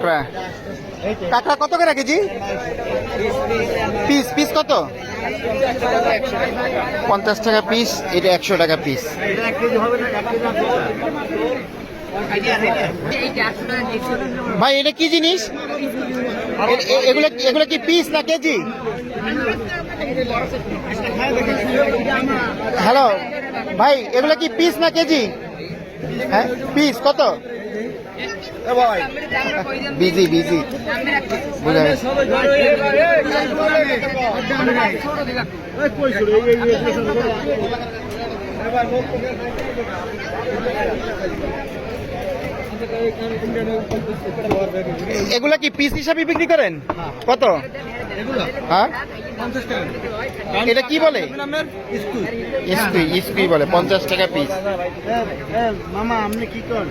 কাঁকড়া কাঁকড়া কত করে কেজি? পিস পিস কত? 50 টাকা পিস, এটা 100 টাকা পিস। ভাই এটা কি জিনিস? এগুলো কি পিস না কেজি? হ্যালো ভাই, এগুলো কি পিস না কেজি? হ্যাঁ পিস কত? বিজি বিজি বুঝা গেছে। এগুলা কি পিস হিসাবে বিক্রি করেন? কত? হ্যাঁ এটা কি বলে? ইস্কুই বলে। 50 টাকা পিস। মামা আপনি কি করেন?